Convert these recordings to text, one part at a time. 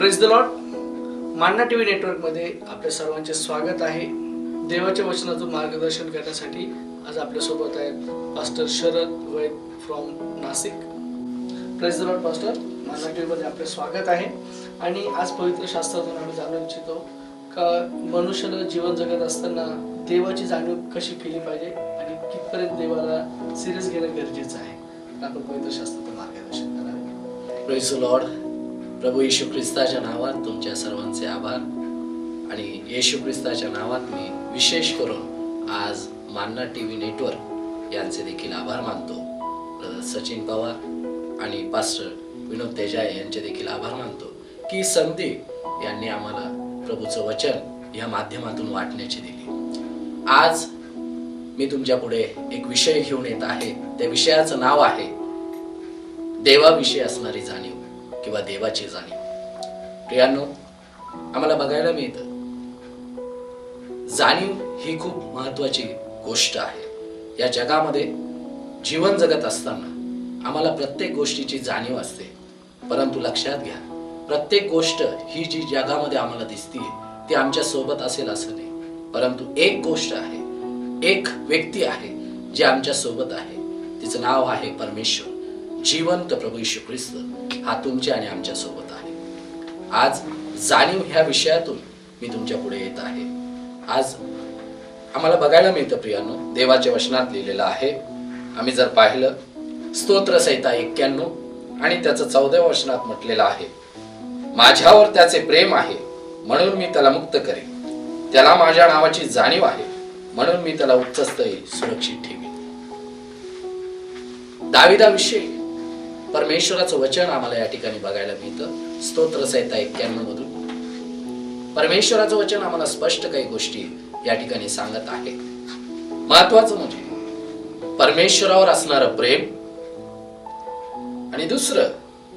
Praise the Lord. मान्ना TV नेटवर्कमध्ये आपल्या सर्वांचे स्वागत आहे. देवाच्या वचनातून मार्गदर्शन करण्यासाठी आज आपल्यासोबत आहेत pastor Sharad Vaid from Nashik. Praise the Lord pastor. मान्ना टीव्हीमध्ये आपले स्वागत आहे. आणि आज पवित्र शास्त्रातून आम्ही जाणून इच्छितो का मनुष्याला जीवन जगत असताना देवाची जाणीव कशी केली पाहिजे आणि कितपर्यंत देवाला सिरियस घेणं गरजेचं आहे. आपण पवित्र शास्त्रातून मार्गदर्शन करावे. Praise the lord. प्रभू येशू ख्रिस्ताच्या नावात तुमच्या सर्वांचे आभार. आणि येशू ख्रिस्ताच्या नावात मी विशेष करून आज मान्ना टीव्ही नेटवर्क यांचे देखील आभार मानतो. ब्रदर सचिन पवार आणि पास्टर विनोद तेजाय यांचे देखील आभार मानतो की संधी यांनी आम्हाला प्रभूचं वचन या माध्यमातून वाटण्याची दिली. आज मी तुमच्या पुढे एक विषय घेऊन येत आहे. त्या विषयाचं नाव आहे देवाविषयी असणारी जाणीव किंवा देवाची जाणीव. प्रियांनो, आम्हाला बघायला मिळतं जाणीव ही खूप महत्वाची गोष्ट आहे. या जगामध्ये जीवन जगत असताना आम्हाला प्रत्येक गोष्टीची जाणीव असते. परंतु लक्षात घ्या, प्रत्येक गोष्ट ही जी जगामध्ये आम्हाला दिसते ती आमच्या सोबत असेल असं नाही. परंतु एक गोष्ट आहे, एक व्यक्ती आहे जे आमच्या सोबत आहे. तिचं नाव आहे परमेश्वर, जिवंत प्रभू येशू ख्रिस्त. हा तुमच्या आणि आमच्या सोबत आहे. आज जाणीव ह्या विषयातून मी तुमच्या पुढे येत आहे. आज आम्हाला बघायला मिळतं प्रियांनो, देवाच्या वचनात लिहिलेलं आहे. आम्ही जर पाहिलं स्तोत्र संहिता 91 आणि त्याचं 14व्या वचनात म्हटलेलं आहे, माझ्यावर त्याचे प्रेम आहे म्हणून मी त्याला मुक्त करेन. त्याला माझ्या नावाची जाणीव आहे म्हणून मी त्याला उच्चस्थळी सुरक्षित ठेवीन. दाविदाविषयी परमेश्वराचं वचन आम्हाला या ठिकाणी बघायला मिळतं. स्तोत्र संहिता 91 मधून परमेश्वराचं वचन आम्हाला स्पष्ट काही गोष्टी या ठिकाणी सांगत आहे. महत्वाचं म्हणजे परमेश्वरावर असणारं प्रेम आणि दुसरं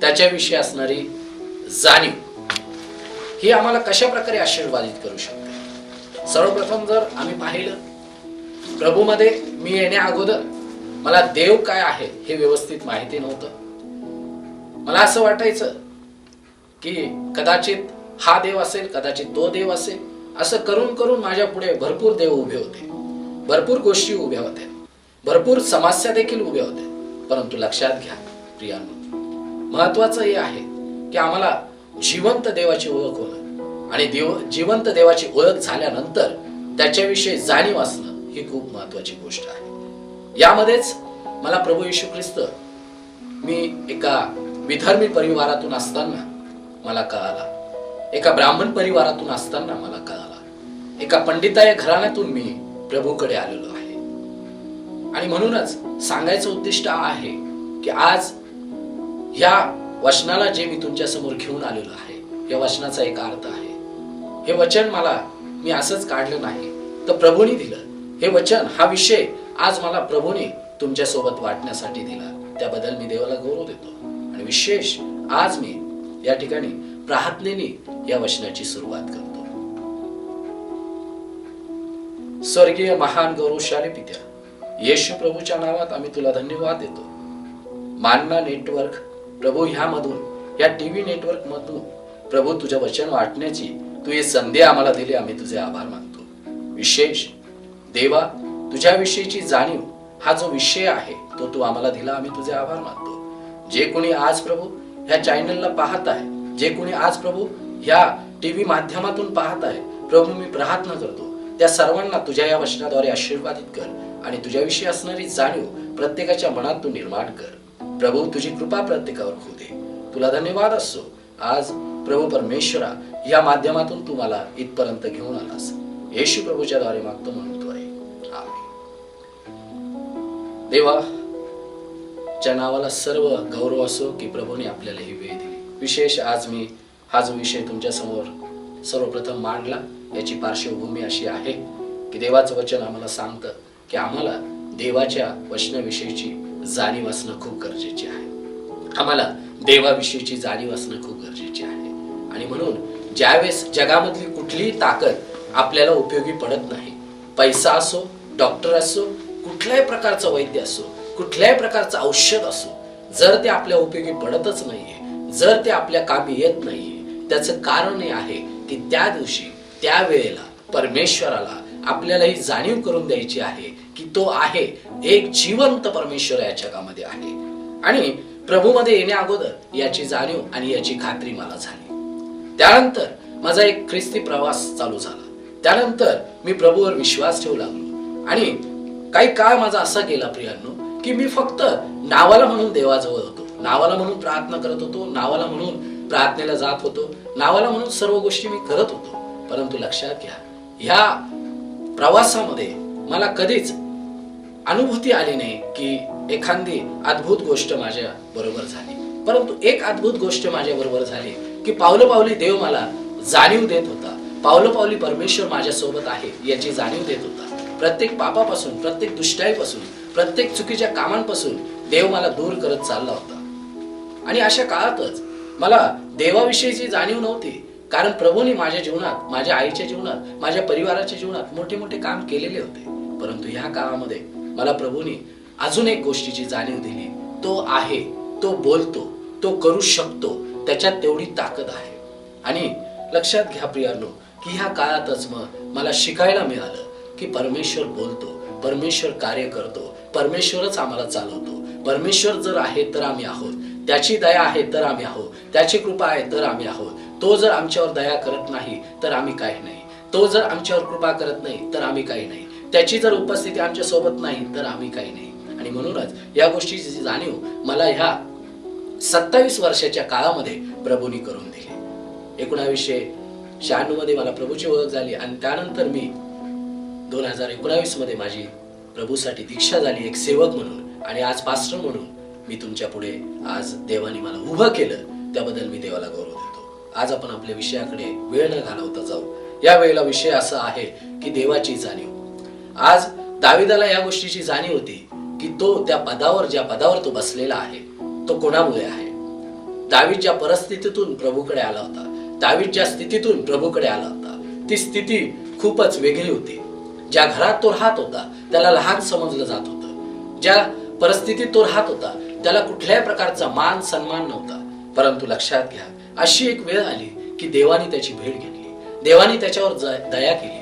त्याच्याविषयी असणारी जाणीव ही आम्हाला कशा प्रकारे आशीर्वादित करू शकते. सर्वप्रथम जर आम्ही पाहिलं, प्रभूमध्ये मी येण्या अगोदर मला देव काय आहे हे व्यवस्थित माहिती नव्हतं. मला असं वाटायचं की कदाचित हा देव असेल, कदाचित तो देव असेल. असं करून करून माझ्या पुढे भरपूर देव उभे होते, भरपूर गोष्टी उभ्या होत्या, भरपूर समस्या देखील उभ्या होत्या. परंतु लक्षात घ्या प्रियांनो, महत्वाचं हे आहे की आम्हाला जिवंत देवाची ओळख होणं आणि जिवंत देवाची ओळख झाल्यानंतर त्याच्याविषयी जाणीव असणं ही खूप महत्वाची गोष्ट आहे. यामध्येच मला प्रभू येशू ख्रिस्त, मी एका विधर्मी परिवारातून असताना मला कळाला, एका ब्राह्मण परिवारातून असताना मला कळाला, एका पंडिताय घराण्यातून मी प्रभूकडे आलेलो आहे. आणि म्हणूनच सांगायचं उद्दिष्ट आहे की आज या वचनाला जे मी तुमच्या समोर घेऊन आलेलो आहे, या वचनाचा एक अर्थ आहे. हे वचन मी असंच काढलं नाही, तर प्रभूने दिलं. हे वचन, हा विषय आज मला प्रभूने तुमच्या सोबत वाटण्यासाठी दिला. त्याबद्दल मी देवाला गौरव देतो. आणि विशेष आज मी या ठिकाणी प्रार्थनेने या वचनाची सुरुवात करतो. स्वर्गीय महान गौरवशाली पित्या, येशू प्रभूच्या नावात आम्ही तुला धन्यवाद देतो. मान्ना नेटवर्क प्रभू, ह्यामधून, या टीव्ही नेटवर्क मधून प्रभू तुझं वचन वाटण्याची तू ही संधी आम्हाला दिली. आम्ही तुझे आभार मानतो. विशेष देवा, तुझ्याविषयीची जाणीव हा जो विषय आहे तो तू आम्हाला दिला. आम्ही तुझे आभार मानतो. जे कोणी आज प्रभू ह्या चॅनलला पाहत आहे, जे कोणी आज प्रभू ह्या टीव्ही माध्यमातून पाहत आहे, प्रभू मी प्रार्थना करतो त्या सर्वांना तुझ्या या वचनाद्वारे आशीर्वादित कर आणि तुझ्याविषयी असणारी जाणीव प्रत्येकाच्या मनात तू निर्माण कर. प्रभू तुझी कृपा प्रत्येकावर होऊ दे. तुला धन्यवाद असो. आज प्रभू परमेश्वरा, या माध्यमातून तू मला इथपर्यंत घेऊन आलास. येशू प्रभूच्या द्वारे मागतो म्हणून तो आहे. आमेन. देवा, च्या नावाला सर्व गौरव असो की प्रभूने आपल्याला ही वेळ दिली. विशेष आज मी हा जो विषय तुमच्या समोर सर्वप्रथम मांडला, याची पार्श्वभूमी अशी आहे की देवाचं वचन आम्हाला सांगतं की आम्हाला देवाच्या वचनाविषयीची जाणीव असणं खूप गरजेचे आहे. आम्हाला देवाविषयीची जाणीव असणं खूप गरजेचे आहे. आणि म्हणून ज्यावेळेस जगामधली कुठलीही ताकद आपल्याला उपयोगी पडत नाही, पैसा असो, डॉक्टर असो, कुठल्याही प्रकारचं वैद्य असो, कुठल्याही प्रकारचं औषध असो, जर ते आपल्या उपयोगी पडतच नाहीये, जर ते आपल्या कामी येत नाहीये, त्याचं कारण हे आहे की त्या दिवशी त्या वेळेला परमेश्वराला आपल्याला ही जाणीव करून द्यायची आहे की तो आहे एक जिवंत परमेश्वर या जगामध्ये आहे. आणि प्रभूमध्ये येण्या अगोदर याची जाणीव आणि याची खात्री मला झाली. त्यानंतर माझा एक ख्रिस्ती प्रवास चालू झाला. त्यानंतर मी प्रभूवर विश्वास ठेवू लागलो आणि काही काळ माझा असा गेला प्रियांनो की मी फक्त नावाला म्हणून देवाजवळ होतो, नावाला म्हणून प्रार्थना करत होतो, नावाला म्हणून प्रार्थनेला जात होतो, नावाला म्हणून सर्व गोष्टी मी करत होतो. परंतु लक्षात घ्या, ह्या प्रवासामध्ये मला कधीच अनुभूती आली नाही की एखादी अद्भुत गोष्ट माझ्या बरोबर झाली. परंतु एक अद्भुत गोष्ट माझ्या बरोबर झाली की पावलोपावली देव मला जाणीव देत होता, पावलोपावली परमेश्वर माझ्या सोबत आहे याची जाणीव देत होता. प्रत्येक पापापासून, प्रत्येक दुष्टाईपासून, प्रत्येक चुकीच्या कामांपासून देव मला दूर करत चालला होता. आणि अशा काळातच मला देवाविषयीची जाणीव नव्हती, कारण प्रभूने माझ्या जीवनात, माझ्या आईच्या जीवनात, माझ्या परिवाराच्या जीवनात मोठे मोठे काम केलेले होते. परंतु ह्या काळामध्ये मला प्रभूने अजून एक गोष्टीची जाणीव दिली. तो आहे, तो बोलतो, तो करू शकतो, त्याच्यात तेवढी ताकद आहे. आणि लक्षात घ्या प्रियानो की ह्या काळातच मला शिकायला मिळालं की परमेश्वर बोलतो, परमेश्वर कार्य करतो, परमेश्वरच आम्हाला चालवतो. परमेश्वर जर आहे तर आम्ही आहोत, त्याची दया आहे तर आम्ही आहोत, त्याची कृपा आहे तर आम्ही आहोत. तो जर आमच्यावर दया करत नाही तर आम्ही काही नाही, तो जर आमच्यावर कृपा करत नाही तर आम्ही काही नाही, त्याची जर उपस्थिती आमच्या सोबत नाही तर आम्ही काही नाही. आणि म्हणूनच या गोष्टीची जाणीव मला ह्या 27 वर्षाच्या काळामध्ये प्रभूंनी करून दिली. 1996 मध्ये मला प्रभूची ओळख झाली आणि त्यानंतर मी 2019 मध्ये माझी प्रभूसाठी दीक्षा झाली एक सेवक म्हणून. आणि आज पास्टर म्हणून मी तुमच्या पुढे आज देवाने मला उभं केलं, त्याबद्दल मी देवाला गौरव देतो. आज आपण आपल्या विषयाकडे वेळ न घालवता जाऊ. या वेळेला विषय असा आहे की देवाची जाणीव. आज दाविदाला या गोष्टीची जाणीव होती की तो त्या पदावर, ज्या पदावर तो बसलेला आहे तो कोणामुळे आहे. दावीद ज्या परिस्थितीतून प्रभूकडे आला होता, दावीद ज्या स्थितीतून प्रभूकडे आला होता, ती स्थिती खूपच वेगळी होती. ज्या घरात तो राहत होता त्याला लहान समजलं जात होतं, ज्या परिस्थितीत तो राहत होता त्याला कुठल्याही प्रकारचा मान सन्मान नव्हता. परंतु लक्षात घ्या, अशी एक वेळ आली की देवाने त्याची भेट घेतली, देवाने त्याच्यावर दया केली.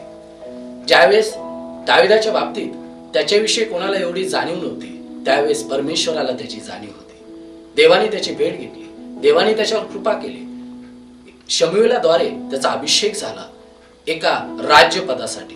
ज्यावेळेस दाविदाच्या बाबतीत त्याच्याविषयी कोणाला एवढी जाणीव नव्हती, त्यावेळेस परमेश्वराला त्याची जाणीव होती. देवाने त्याची भेट घेतली, देवाने त्याच्यावर कृपा केली. शमूएलाद्वारे त्याचा अभिषेक झाला एका राज्यपदासाठी.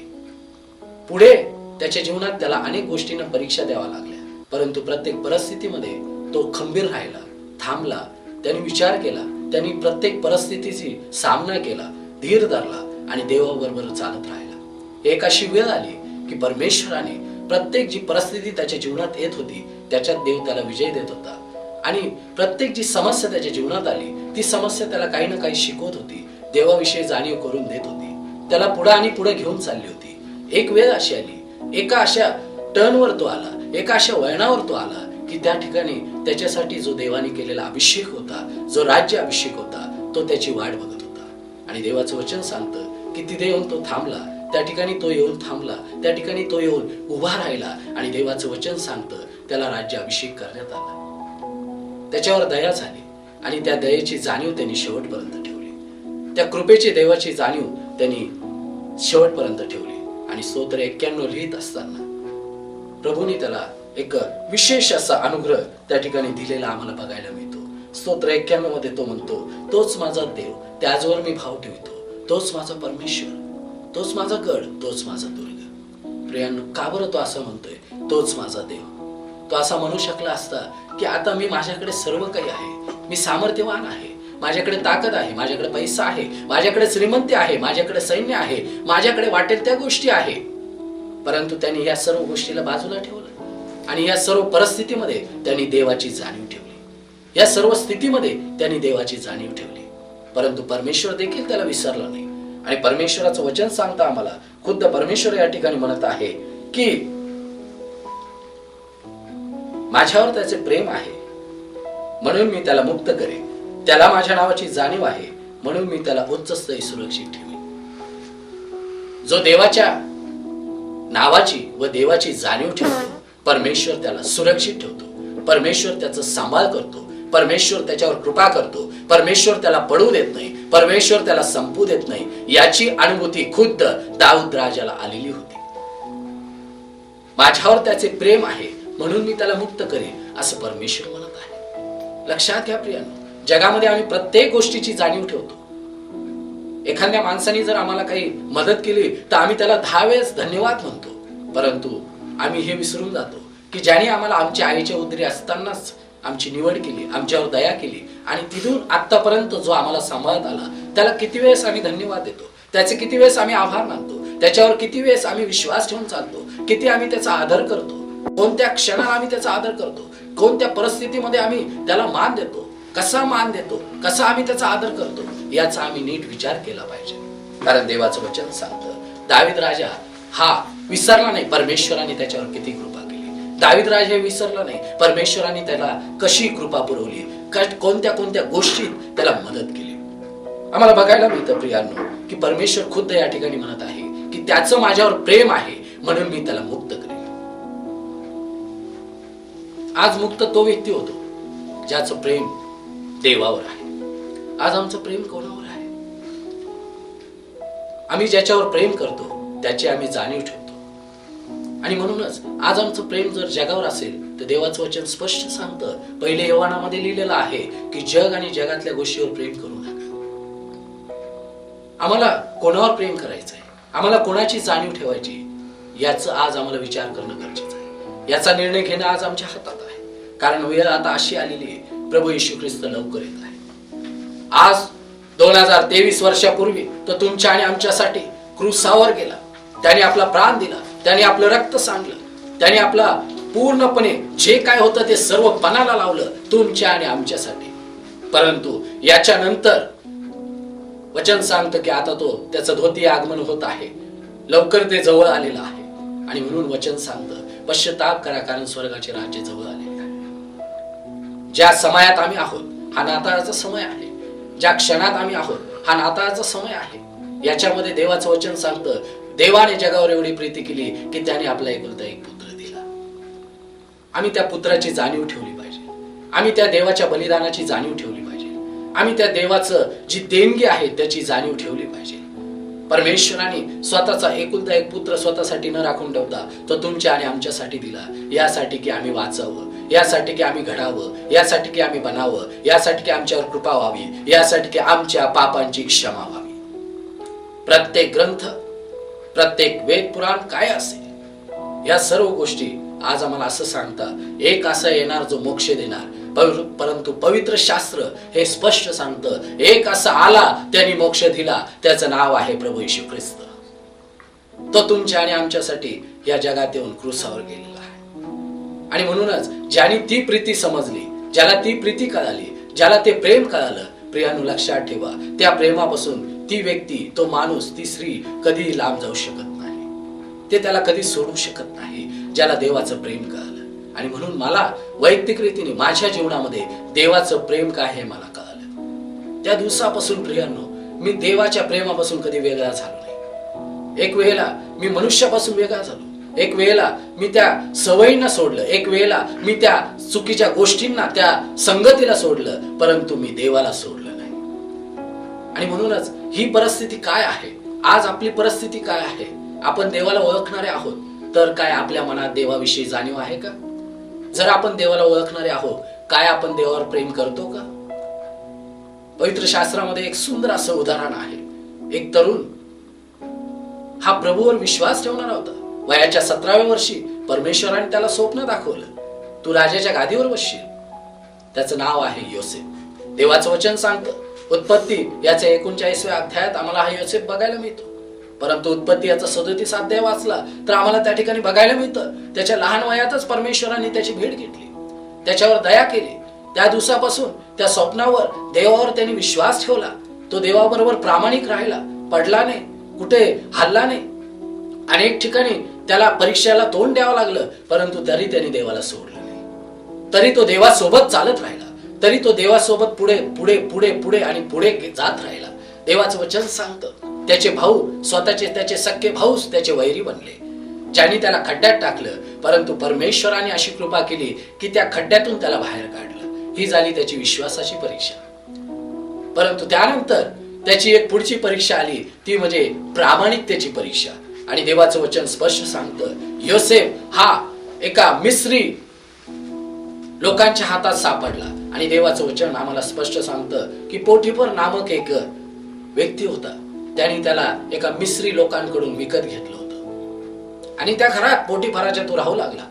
पुढे त्याच्या जीवनात त्याला अनेक गोष्टींना परीक्षा द्यावा लागल्या, परंतु प्रत्येक परिस्थितीमध्ये तो खंबीर राहिला, थांबला, त्यांनी विचार केला, त्यांनी प्रत्येक परिस्थितीची सामना केला, धीर धरला आणि देवाबरोबर चालत राहिला. एक अशी वेळ आली की परमेश्वराने प्रत्येक जी परिस्थिती त्याच्या जीवनात येत होती त्याच्यात देव त्याला विजय देत होता. आणि प्रत्येक जी समस्या त्याच्या जीवनात आली ती समस्या त्याला काही ना काही शिकवत होती, देवाविषयी जाणीव करून देत होती, त्याला पुढे आणि पुढे घेऊन चालली होती. एक वेळ अशी आली, एका अशा टर्नवर तो आला, एका अशा वळणावर तो आला की त्या ठिकाणी त्याच्यासाठी जो देवाने केलेला अभिषेक होता, जो राज्य अभिषेक होता, तो त्याची वाट बघत होता. आणि देवाचं वचन सांगतं की तिथे येऊन तो थांबला, त्या ठिकाणी तो येऊन थांबला, त्या ठिकाणी तो येऊन उभा राहिला. आणि देवाचं वचन सांगतं त्याला राज्य अभिषेक करण्यात आला, त्याच्यावर दया झाली आणि त्या दयेची जाणीव त्यांनी शेवटपर्यंत ठेवली, त्या कृपेची देवाची जाणीव त्यांनी शेवटपर्यंत ठेवली. आणि स्तोत्र 91 लिहित असताना प्रभूने त्याला एक विशेष असा अनुग्रह त्या ठिकाणी दिलेला आम्हाला बघायला मिळतो. स्तोत्र 91 मध्ये तो म्हणतो, तोच माझा देव, त्याचवर मी भाव ठेवतो, तोच माझा परमेश्वर, तोच माझा गड, तोच माझा दुर्ग. प्रियांनो, का बरं तो असं म्हणतोय, तोच माझा देव? तो असा म्हणू शकला असता की आता मी, माझ्याकडे सर्व काही आहे, मी सामर्थ्यवान आहे, माझ्याकडे ताकद आहे, माझ्याकडे पैसा आहे, माझ्याकडे श्रीमंती आहे, माझ्याकडे सैन्य आहे, माझ्याकडे वाटेल त्या गोष्टी आहे. परंतु त्यांनी या सर्व गोष्टीला बाजूला ठेवलं आणि या सर्व परिस्थितीमध्ये त्यांनी देवाची जाणीव ठेवली, या सर्व स्थितीमध्ये त्यांनी देवाची जाणीव ठेवली. परंतु परमेश्वर देखील त्याला विसरला नाही. आणि परमेश्वराचं वचन सांगतं आम्हाला, खुद्द परमेश्वर या ठिकाणी म्हणत आहे की माझ्यावर त्याचे प्रेम आहे म्हणून मी त्याला मुक्त करेन, त्याला माझ्या नावाची जाणीव आहे म्हणून मी त्याला उच्चस्थायी सुरक्षित ठेवेन. जो देवाच्या नावाची व देवाची जाणीव ठेवतो, परमेश्वर त्याला सुरक्षित ठेवतो, परमेश्वर त्याचा सांभाळ करतो, परमेश्वर त्याच्यावर कृपा करतो, परमेश्वर त्याला पडू देत नाही, परमेश्वर त्याला संपू देत नाही, याची अनुभूती खुद्द दाऊद राजाला आलेली होती. माझ्यावर त्याचे प्रेम आहे म्हणून मी त्याला मुक्त करेन असं परमेश्वर म्हणत आहे. लक्षात घ्या प्रियांनो, जगामध्ये आम्ही प्रत्येक गोष्टीची जाणीव ठेवतो. एखाद्या माणसाने जर आम्हाला काही मदत केली तर आम्ही त्याला 10 वेळेस धन्यवाद म्हणतो, परंतु आम्ही हे विसरून जातो की ज्याने आम्हाला आमच्या आईच्या उदरी असतानाच आमची निवड केली, आमच्यावर दया केली आणि तिथून आतापर्यंत जो आम्हाला सांभाळत आला त्याला किती वेळेस आम्ही धन्यवाद देतो, त्याचे किती वेळेस आम्ही आभार मानतो, त्याच्यावर किती वेळेस आम्ही विश्वास ठेवून चालतो, किती आम्ही त्याचा आदर करतो, कोणत्या क्षणाला आम्ही त्याचा आदर करतो, कोणत्या परिस्थितीमध्ये आम्ही त्याला मान देतो, कसा मान देतो, कसा आम्ही त्याचा आदर करतो, याचा आम्ही नीट विचार केला पाहिजे. कारण देवाचं वचन सांगतं दावीद राजा हा विसरला नाही परमेश्वराने त्याच्यावर किती कृपा केली. दावीद राजा हे विसरला नाही परमेश्वराने त्याला कशी कृपा पुरवली, कोणत्या कोणत्या गोष्टीत त्याला मदत केली. आम्हाला बघायला मिळतं प्रियांनो की परमेश्वर खुद्द या ठिकाणी म्हणत आहे की त्याचं माझ्यावर प्रेम आहे म्हणून मी त्याला मुक्त करेन. आज मुक्त तो व्यक्ती होतो ज्याचं प्रेम देवावर आहे. आज आमचं प्रेम कोणावर आहे? आम्ही ज्याच्यावर प्रेम करतो त्याची आम्ही जाणीव ठेवतो. आणि म्हणूनच आज आमचं प्रेम जर जगावर असेल तर देवाचं वचन स्पष्ट सांगतं, पहिले योहानामध्ये लिहिलेलं आहे की जग आणि जगातल्या गोष्टीवर प्रेम करू नका. आम्हाला कोणावर प्रेम करायचंय, आम्हाला कोणाची जाणीव ठेवायची, याचं आज आम्हाला विचार करणं गरजेचं आहे. याचा निर्णय घेणं आज आमच्या हातात आहे. कारण वेळ आता अशी आलेली आहे, प्रभू येशू ख्रिस्त लवकर येत आहे. आज 2023 वर्षापूर्वी तो तुमच्या आणि आमच्यासाठी क्रूसावर गेला, त्याने आपला प्राण दिला, त्याने आपलं रक्त सांडलं, त्याने आपला पूर्णपणे जे काय होतं ते सर्व पणाला लावलं तुमच्या आणि आमच्यासाठी. परंतु याच्यानंतर वचन सांगतं की आता तो त्याचं धोती आगमन होत आहे, लवकर ते जवळ आलेलं आहे. आणि म्हणून वचन सांगतं पश्चाताप करा कारण स्वर्गाचे राज्य जवळ आलेले आहे. ज्या समयात आम्ही आहोत हा नाताळाचा समय आहे, ज्या क्षणात आम्ही आहोत हा नाताळाचा समय आहे. याच्यामध्ये देवाचं वचन सांगतं देवाने जगावर एवढी प्रीती केली की त्याने आपला एकुलता एक पुत्र दिला. आम्ही त्या पुत्राची जाणीव ठेवली पाहिजे, आम्ही त्या देवाच्या बलिदानाची जाणीव ठेवली पाहिजे, आम्ही त्या देवाचं जी देणगी आहे त्याची जाणीव ठेवली पाहिजे. परमेश्वराने स्वतःचा एकुलता एक पुत्र स्वतःसाठी न राखून ठेवता तो तुमच्या आणि आमच्यासाठी दिला, यासाठी की आम्ही वाचावं, यासाठी की आम्ही घडावं, यासाठी की आम्ही बनावं, यासाठी की आमच्यावर कृपा व्हावी, यासाठी की आमच्या पापांची क्षमा व्हावी. प्रत्येक ग्रंथ, प्रत्येक वेद पुराण काय असेल या सर्व गोष्टी आज आम्हाला असं सांगतात, एक असा येणार जो मोक्ष देणार. परंतु पवित्र शास्त्र हे स्पष्ट सांगतं एक असा आला त्यांनी मोक्ष दिला, त्याचं नाव आहे प्रभू येशू ख्रिस्त. तो तुमच्या आणि आमच्यासाठी या जगात येऊन क्रूसावर गेलेला आहे. आणि म्हणूनच ज्याने ती प्रीती समजली, ज्याला ती प्रीती कळाली, ज्याला ते प्रेम कळालं, प्रियानो लक्षात ठेवा त्या प्रेमापासून ती व्यक्ती, तो माणूस, ती स्त्री कधी लांब जाऊ शकत नाही, ते त्याला कधी सोडू शकत नाही ज्याला देवाचं प्रेम कळालं. आणि म्हणून मला वैयक्तिक रीतीने माझ्या जीवनामध्ये देवाचं प्रेम काय हे मला कळालं. त्या दिवसापासून प्रियांनो मी देवाच्या प्रेमापासून कधी वेगळा झालो नाही. एक वेळेला मी मनुष्यापासून वेगळा झालो, एक वेळेला मी त्या सवयींना सोडलं, एक वेळेला मी त्या चुकीच्या गोष्टींना, त्या संगतीला सोडलं, परंतु मी देवाला सोडलं नाही. आणि म्हणूनच ही परिस्थिती काय आहे, आज आपली परिस्थिती काय आहे, आपण देवाला ओळखणारे आहोत तर काय आपल्या मनात देवाविषयी जाणीव आहे का? जर आपण देवाला ओळखणारे आहोत, काय आपण देवावर प्रेम करतो का? पवित्र शास्त्रामध्ये एक सुंदर असं उदाहरण आहे. एक तरुण हा प्रभूवर विश्वास ठेवणारा होता. वयाच्या 17व्या वर्षी परमेश्वराने त्याला स्वप्न दाखवलं, तू राजाच्या गादीवर बसशील. त्याचं नाव आहे योसेफ. देवाचं वचन सांगतं उत्पत्ती याच्या 39व्या अध्यायात आम्हाला हा योसेफ बघायला मिळतो. परंतु उत्पत्ती याचा 37 अध्याय वाचला तर आम्हाला त्या ठिकाणी बघायला मिळतं त्याच्या लहान वयातच परमेश्वराने त्याची भेट घेतली, त्याच्यावर दया केली. त्या दिवसापासून त्या स्वप्नावर, देवावर त्यांनी विश्वास ठेवला. तो देवाबरोबर प्रामाणिक राहिला, पडला नाही, कुठे हल्ला नाही. अनेक ठिकाणी त्याला परीक्षेला तोंड द्यावं लागलं, परंतु तरी त्यांनी देवाला सोडलं नाही. तरी तो देवासोबत चालत राहिला, तरी तो देवासोबत पुढे पुढे पुढे पुढे आणि पुढे जात राहिला. देवाचं वचन सांगतं त्याचे भाऊ, स्वतःचे त्याचे सख्खे भाऊच त्याचे वैरी बनले, ज्यांनी त्याला खड्ड्यात टाकलं. परंतु परमेश्वराने अशी कृपा केली की त्या खड्ड्यातून त्याला बाहेर काढलं. ही झाली त्याची विश्वासाची परीक्षा. परंतु त्यानंतर त्याची एक पुढची परीक्षा आली, ती म्हणजे प्रामाणिकतेची परीक्षा. आणि देवाचं वचन स्पष्ट सांगतं, योसेफ हा एका मिस्री लोकांच्या हातात सापडला. आणि देवाचं वचन आम्हाला स्पष्ट सांगतं की पोटिफर नामक एक व्यक्ती होता, त्याने त्याला एका मिस्री लोकांकडून विकत घेतलं होतं आणि त्या घरात पोटिफराच्या तो राहू लागला.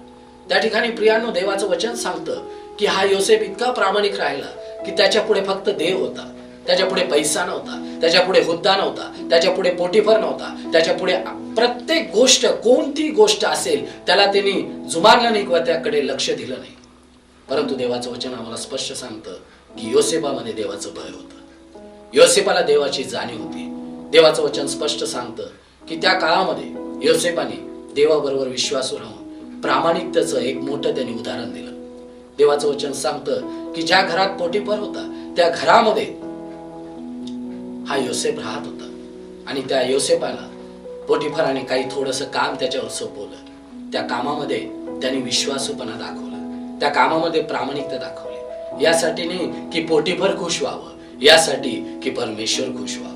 त्या ठिकाणी प्रियांनो, देवाचं वचन सांगतं की हा योसेफ इतका प्रामाणिक राहिला की त्याच्या पुढे फक्त देव होता, त्याच्या पुढे पैसा नव्हता, त्याच्या पुढे हुद्दा नव्हता, त्याच्या पुढे पोटिफर नव्हता, त्याच्या पुढे प्रत्येक गोष्ट, कोणती गोष्ट असेल त्याला त्यांनी जुमानलं नाही किंवा त्याकडे लक्ष दिलं नाही. परंतु देवाचं वचन आम्हाला स्पष्ट सांगतं की योसेफामध्ये देवाचं भय होतं, योसेफाला देवाची जाणीव होती. देवाचं वचन स्पष्ट सांगतं की त्या काळामध्ये योसेफाने देवाबरोबर विश्वासू राहून प्रामाणिकतेचं एक मोठं त्यांनी उदाहरण दिलं. देवाचं वचन सांगतं की ज्या घरात पोटिफर होता त्या घरामध्ये हा योसेफ राहत होता. आणि त्या योसेफाला पोटिफराने काही थोडंसं काम त्याच्यावर सोपवलं. त्या कामामध्ये त्यांनी विश्वासूपणा दाखवला, त्या कामामध्ये प्रामाणिकता दाखवली. यासाठी नाही की पोटिफर खुश व्हावं, यासाठी की परमेश्वर खुश व्हावं.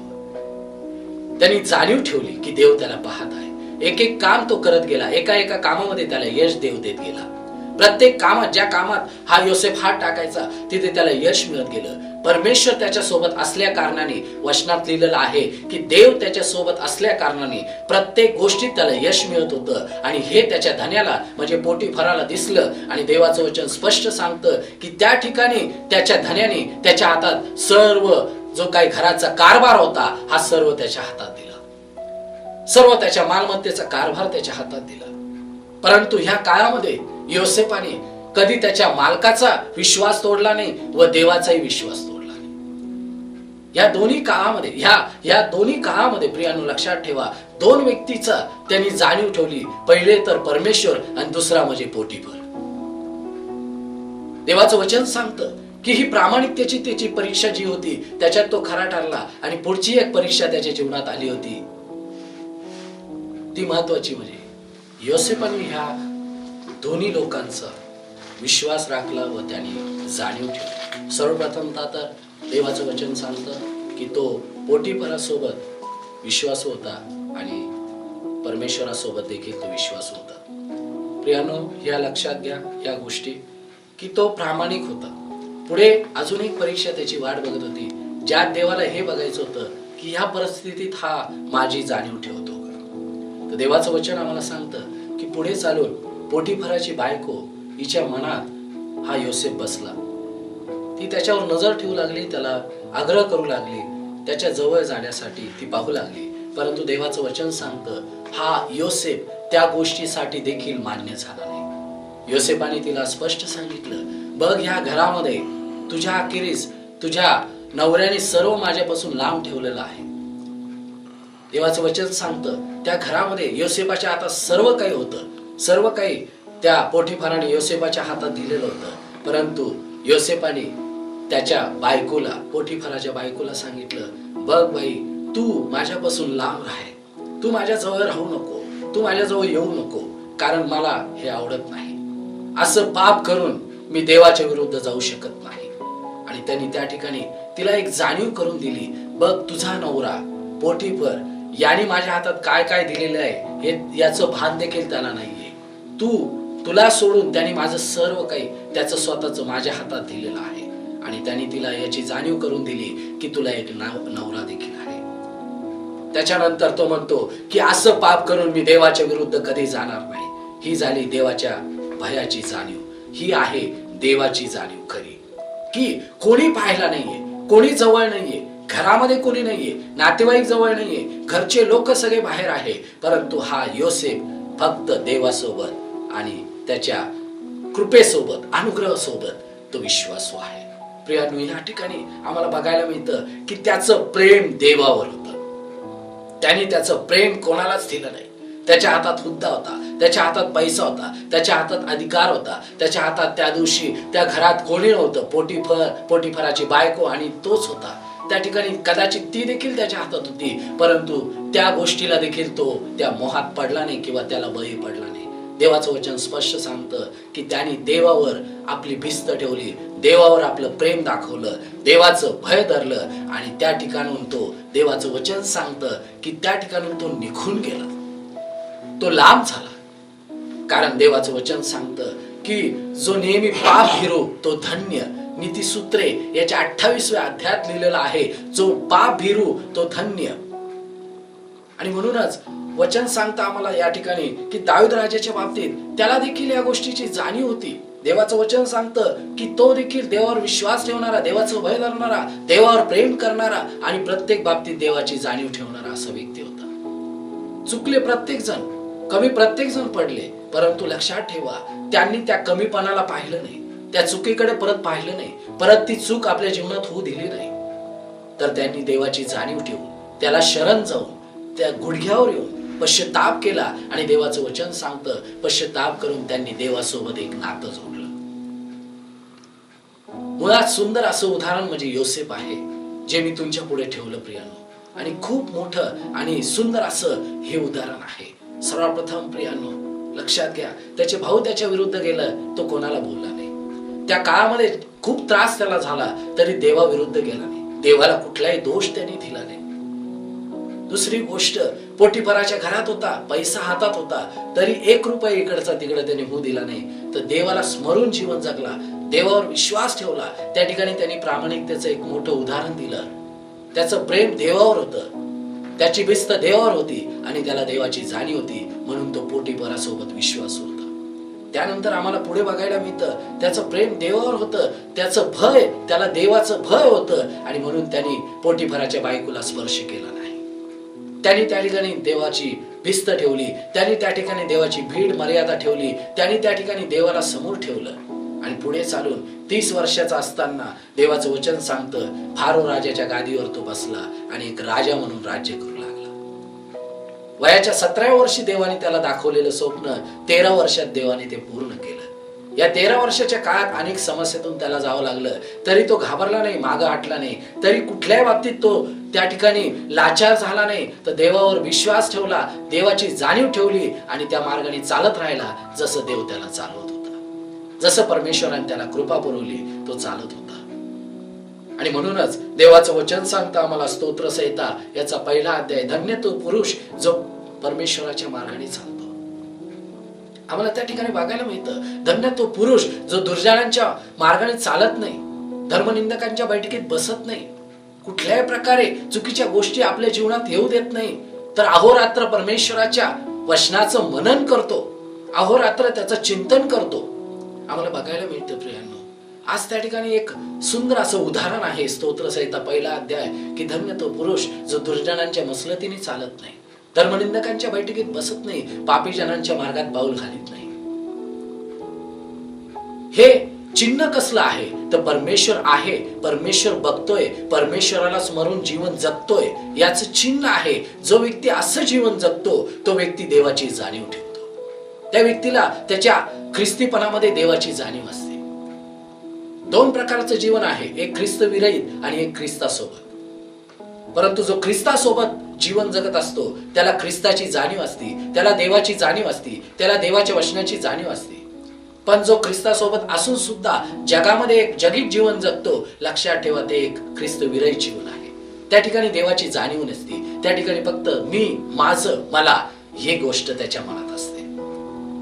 त्यांनी जाणीव ठेवली की देव त्याला पाहत आहे. एक एक काम तो करत गेला, एका एका कामामध्ये त्याला यश देव देत गेला. प्रत्येक कामात, ज्या कामात हा योसेफ हात टाकायचा तिथे त्याला यश मिळत गेलं. परमेश्वर त्याच्या सोबत असल्या कारणाने, वचनात लिहिलेलं आहे की देव त्याच्या सोबत असल्या कारणाने प्रत्येक गोष्टीत त्याला यश मिळत होतं. आणि हे त्याच्या धन्याला म्हणजे पोटिफराला दिसलं. आणि देवाचं वचन स्पष्ट सांगतं की त्या ठिकाणी त्याच्या धन्याने त्याच्या हातात सर्व जो काही घराचा कारभार होता हा सर्व त्याच्या हातात दिला, सर्व त्याच्या मालमत्तेचा कारभार त्याच्या हातात दिला. परंतु ह्या काळामध्ये योसेफाने कधी त्याच्या मालकाचा विश्वास तोडला नाही व देवाचाही विश्वास तोडला नाही. या दोन्ही काळामध्ये प्रियांनो लक्षात ठेवा, दोन व्यक्तीचा त्यांनी जाणीव ठेवली. पहिले तर परमेश्वर आणि दुसरा म्हणजे पोटिफर. देवाचं वचन सांगतं की ही प्रामाणिकतेची त्याची परीक्षा जी होती त्याच्यात तो खरा ठरला. आणि पुढची एक परीक्षा त्याच्या जीवनात आली होती, ती महत्वाची म्हणजे योसेफाने ह्या दोन्ही लोकांचा विश्वास राखला व त्यांनी जाणीव ठेवली. सर्वप्रथमतः तर देवाचं वचन सांगतं की तो पोटिफरासोबत विश्वास होता आणि परमेश्वरासोबत देखील तो विश्वास होता. प्रियानो, या लक्षात घ्या या गोष्टी की तो प्रामाणिक होता. पुढे अजून एक परीक्षा त्याची वाट बघत होती, ज्यात देवाला हे बघायचं होतं की ह्या परिस्थितीत हा माझी जाणीव ठेवतो का. तर देवाचं वचन आम्हाला सांगतं की पुढे चालून पोटिफराची बायको हिच्या मनात हा योसेफ बसला. ती त्याच्यावर नजर ठेवू लागली, त्याला आग्रह करू लागली, त्याच्या जवळ जाण्यासाठी ती पाहू लागली. परंतु देवाचं वचन सांगतं हा योसेफ त्या गोष्टीसाठी देखील मान्य झाला नाही. योसेफाने तिला स्पष्ट सांगितलं, बघ ह्या घरामध्ये तुझ्या अखेरीस तुझ्या नवऱ्याने सर्व माझ्यापासून लांब ठेवलेलं आहे. देवाचं वचन सांगतं त्या घरामध्ये योसेफाच्या हातात सर्व काही होतं, सर्व काही त्या पोटिफराने योसेफाच्या हातात दिलेलं होतं. परंतु योसेफाने त्याच्या बायकोला, पोटिफराच्या बायकोला सांगितलं, बघ बाई, तू माझ्यापासून लांब राह, तू माझ्याजवळ राहू नको, तू माझ्याजवळ येऊ नको, कारण मला हे आवडत नाही. असं पाप करून मी देवाच्या विरुद्ध जाऊ शकत नाही. आणि त्यांनी त्या ठिकाणी तिला एक जाणीव करून दिली, बघ तुझा नवरा पोटिफर याने माझ्या हातात काय काय दिलेलं आहे हे याचं भान देखील त्याला नाहीये. तुला सोडून त्यांनी माझं सर्व काही त्याचं स्वतःच माझ्या हातात दिलेलं आहे. आणि त्यांनी तिला याची जाणीव करून दिली की तुला एक नवरा देखील आहे. त्याच्यानंतर तो म्हणतो की असं पाप करून मी देवाच्या विरुद्ध कधी जाणार नाही. ही झाली देवाच्या भयाची जाणीव. ही आहे देवाची जाणीव खरी, की कोणी पाहायला नाहीये, कोणी जवळ नाहीये, घरामध्ये कोणी नाहीये, नातेवाईक जवळ नाहीये, घरचे लोक सगळे बाहेर आहे, परंतु हा योसेफ फक्त देवासोबत आणि त्याच्या कृपेसोबत, अनुग्रहासोबत तो विश्वासू आहे. प्रियांनो, या ठिकाणी आम्हाला बघायला मिळतं की त्याचं प्रेम देवावर होतं. त्याने त्याचं प्रेम कोणालाच दिलं नाही. त्याच्या हातात हुद्दा होता, त्याच्या हातात पैसा होता, त्याच्या हातात अधिकार होता, त्याच्या हातात त्या दिवशी त्या घरात कोणी नव्हतं, पोटिफराची बायको आणि तोच होता. त्या ठिकाणी कदाचित ती देखील त्याच्या हातात होती, परंतु त्या गोष्टीला देखील तो त्या मोहात पडला नाही किंवा त्याला बळी पडला नाही. देवाचं वचन स्पष्ट सांगतं की त्याने देवावर आपली भिस्त ठेवली, देवावर आपलं प्रेम दाखवलं, देवाचं भय धरलं आणि त्या ठिकाणून तो देवाचं वचन सांगतं की त्या ठिकाणून तो निघून गेला, तो लांब झाला. कारण देवाचं वचन सांगतं की जो नेहमी पाप भिरू तो धन्य. नीतिसूत्रे याच्या 28व्या अध्यायात लिहिलेलं आहे, जो पाप भिरू तो धन्य. आणि म्हणूनच वचन सांगतं आम्हाला या ठिकाणी की दाऊद राजाच्या बाबतीत त्याला देखील या गोष्टीची जाणीव होती. देवाचं वचन सांगतं की तो देखील देवावर विश्वास ठेवणारा, देवाचं भय धरणारा, देवावर प्रेम करणारा आणि प्रत्येक बाबतीत देवाची जाणीव ठेवणारा असा व्यक्ती होता. चुकले प्रत्येक जण, कमी प्रत्येक जण पडले, परंतु लक्षात ठेवा त्यांनी त्या कमीपणाला पाहिलं नाही, त्या चुकीकडे परत पाहिलं नाही, परत ती चूक आपल्या जीवनात होऊ दिली नाही. तर त्यांनी देवाची जाणीव ठेवून, त्याला शरण जाऊन, त्या गुडघ्यावर येऊन पश्चाताप केला. आणि देवाचं वचन सांगतं पश्चाताप करून त्यांनी देवासोबत एक नातं जोडलं. मुळात सुंदर असं उदाहरण म्हणजे योसेफ आहे, जे मी तुमच्या पुढे ठेवलं प्रियानो. आणि खूप मोठं आणि सुंदर असं हे उदाहरण आहे. सर्वप्रथम प्रियानो लक्षात घ्या, त्याचे भाऊ त्याच्या विरुद्ध गेलं, तो कोणाला बोलला नाही. त्या काळामध्ये खूप त्रास त्याला झाला, तरी देवा विरुद्ध गेला नाही, देवाला कुठलाही दोष त्यांनी दिला नाही. दुसरी गोष्ट, पोटिफराच्या घरात होता, पैसा हातात होता, तरी 1 रुपया इकडचा तिकडे त्याने होऊ दिला नाही. तर देवाला स्मरून जीवन जगला, देवावर विश्वास ठेवला. त्या ठिकाणी त्यांनी प्रामाणिकतेचं एक मोठं उदाहरण दिलं. त्याचं प्रेम देवावर होतं, त्याची भिस्त देवावर होती आणि त्याला देवाची जाणीव होती, म्हणून तो पोटिफरासोबत विश्वास होता. त्यानंतर आम्हाला पुढे बघायला मिळतं त्याचं प्रेम देवावर होतं, त्याचं भय, त्याला देवाचं भय होतं आणि म्हणून त्यांनी पोटिफराच्या बायकोला स्पर्श केला नाही. त्यांनी त्या ठिकाणी देवाची भिस्त ठेवली, त्यांनी त्या ठिकाणी देवाची भीड मर्यादा ठेवली, त्यांनी त्या ठिकाणी देवाला समोर ठेवलं. आणि पुढे चालून 30 वर्षाचा असताना देवाचं वचन सांगतं फारो राजाच्या गादीवर तो बसला आणि एक राजा म्हणून राज्य करू लागला. वयाच्या 17व्या वर्षी देवाने त्याला दाखवलेलं स्वप्न 13 वर्षात देवाने ते पूर्ण केलं. या 13 वर्षाच्या काळात अनेक समस्येतून त्याला जावं लागलं, तरी तो घाबरला नाही, मागं हटला नाही, तरी कुठल्याही बाबतीत तो त्या ठिकाणी लाचार झाला नाही. तर देवावर विश्वास ठेवला, देवाची जाणीव ठेवली आणि त्या मार्गाने चालत राहिला, जसं देव त्याला चालवत होता, जसं परमेश्वराने त्याला कृपा पुरवली तो चालत होता. आणि म्हणूनच देवाचं वचन सांगतं आम्हाला स्तोत्र संहिता याचा 1ला अध्याय, धन्य तो पुरुष जो परमेश्वराच्या मार्गाने चालतो. आम्हाला त्या ठिकाणी बघायला मिळतं, धन्य तो पुरुष जो दुर्जनांच्या मार्गाने चालत नाही, धर्मनिंदकांच्या बैठकीत बसत नाही, कुठल्याही प्रकारे चुकीच्या गोष्टी आपल्या जीवनात येऊ देत नाही, तर अहोरात्र परमेश्वराच्या वचनाचं मनन करतो, अहोरात्र त्याचं चिंतन करतो. आम्हाला बघायला मिळतं प्रियांनो, आज त्या ठिकाणी एक सुंदर असं उदाहरण आहे स्तोत्र संहिता 1ला अध्याय की धन्य तो पुरुष जो दुर्जनांच्या मसलतीने चालत नाही, धर्मनिंदकांच्या बैठकीत बसत नाही, पापी जनांच्या मार्गात पाऊल घालीत नाही. हे चिन्ह कसलं आहे तर परमेश्वर आहे, परमेश्वर बघतोय, परमेश्वराला स्मरून जीवन जगतोय याचं चिन्ह आहे. जो व्यक्ती असं जीवन जगतो तो व्यक्ती देवाची जाणीव ठेवतो, त्या व्यक्तीला त्याच्या ख्रिस्तीपणामध्ये देवाची जाणीव असते. 2 प्रकारचं जीवन आहे, एक ख्रिस्त विरहित आणि एक ख्रिस्तासोबत. परंतु जो ख्रिस्तासोबत जीवन जगत असतो त्याला ख्रिस्ताची जाणीव असते, त्याला देवाची जाणीव असते, त्याला देवाच्या वचनाची जाणीव असते. पण जो ख्रिस्तासोबत असून सुद्धा जगामध्ये एक जगित जीवन जगतो, लक्षात ठेवा ते एक ख्रिस्त विरहित जीवन आहे. त्या ठिकाणी देवाची जाणीव नसते, त्या ठिकाणी फक्त मी, माझं, मला ही गोष्ट त्याच्या मनात असते.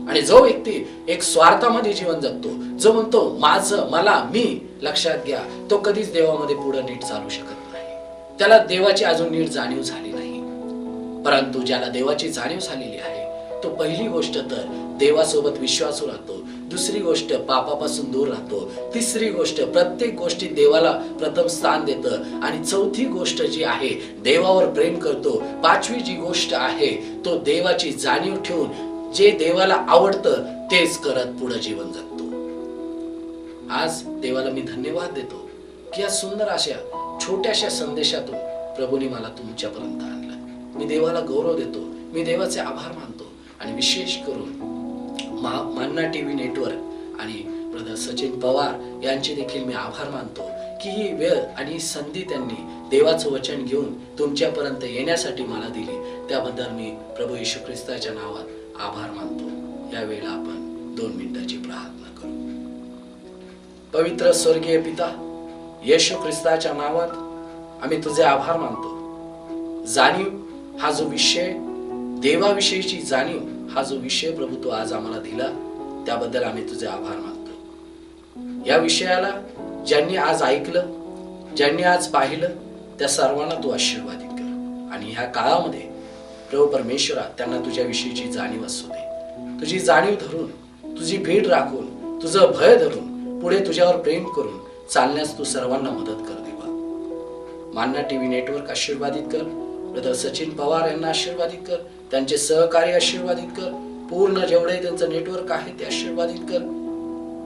आणि जो व्यक्ती एक स्वार्थामध्ये जीवन जगतो, जो म्हणतो माझं, मला, मी, लक्षात घ्या तो कधीच देवामध्ये पुढे नीट चालू शकत नाही, त्याला देवाची अजून नीट जाणीव झाली नाही. परंतु ज्याला देवाची जाणीव झालेली आहे तो पहिली गोष्ट तर देवासोबत विश्वासू राहतो, दुसरी गोष्ट पापापासून दूर राहतो, तिसरी गोष्ट प्रत्येक गोष्टीत देवाला प्रथम स्थान देतं आणि चौथी गोष्ट जी आहे देवावर प्रेम करतो. 5वी जी गोष्ट आहे तो देवाची जाणीव ठेवून जे देवाला आवडतं तेच करत पुढे जीवन जगतो. आज देवाला मी धन्यवाद देतो की या सुंदर अशा छोट्याशा संदेशातून प्रभूने मला तुमच्यापर्यंत आणलं. मी देवाला गौरव देतो, मी देवाचे आभार मानतो आणि विशेष करून मान्ना टीव्ही नेटवर्क आणि ब्रदर सचिन पवार यांचे देखील मी आभार मानतो की ही वेळ आणि ही संधी त्यांनी देवाचं वचन घेऊन तुमच्यापर्यंत येण्यासाठी मला दिली. त्याबद्दल मी प्रभू येशू ख्रिस्ताच्या नावात आभार मानतो. यावेळेला आपण 2 मिनिटाची प्रार्थना करू. पवित्र स्वर्गीय पिता, येशू ख्रिस्ताच्या नावात आम्ही तुझे आभार मानतो. जाणीव हा जो विषय, देवाविषयीची जाणीव हा जो विषय प्रभू तू आज आम्हाला दिला, त्याबद्दल आम्ही तुझे आभार मानतो. या विषयाला ज्यांनी आज ऐकलं, ज्यांनी आज पाहिलं, त्या सर्वांना तू आशीर्वादित कर. आणि ह्या काळामध्ये प्रभू परमेश्वरा त्यांना तुझ्या विषयीची जाणीव असू दे. तुझी जाणीव धरून, तुझी भेट राखून, तुझं भय धरून पुढे तुझ्यावर प्रेम करून चालण्यास तू सर्वांना मदत कर देवा. मान्ना टीव्ही नेटवर्क आशीर्वादित कर. ब्रदर सचिन पवार यांना आशीर्वादित कर. त्यांचे सहकारी आशीर्वादित कर. पूर्ण जेवढे त्यांचं नेटवर्क आहे ते आशीर्वादित कर.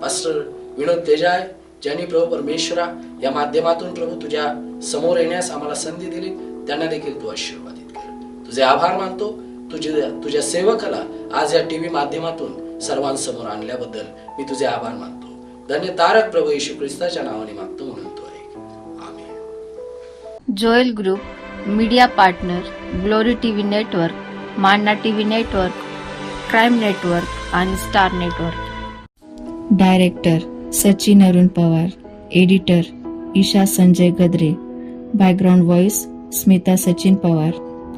पास्टर विनोद तेजाय ज्यांनी प्रभू परमेश्वरा या माध्यमातून प्रभू तुझ्या समोर येण्यास आम्हाला संधी दिली, त्यांना देखील तू आशीर्वादित कर. तुझे आभार मानतो. तुझ्या सेवकाला आज या टीव्ही माध्यमातून सर्वांसमोर आणल्याबद्दल मी तुझे आभार मानतो. धन्य तारक प्रभू येशू ख्रिस्ताच्या नावाने मागतो म्हणतो आहे. Amen. Joel group media partner, glory TV network, Manna TV network, crime network आणि star network. Director Sachin Arun Pawar, editor Isha Sanjay Gadre, background voice Smita Sachin Pawar,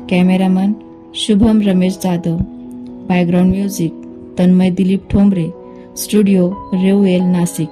cameraman Shubham Ramesh Jadhav, background music Tanmay Dilip Thombare, studio Revel Nashik.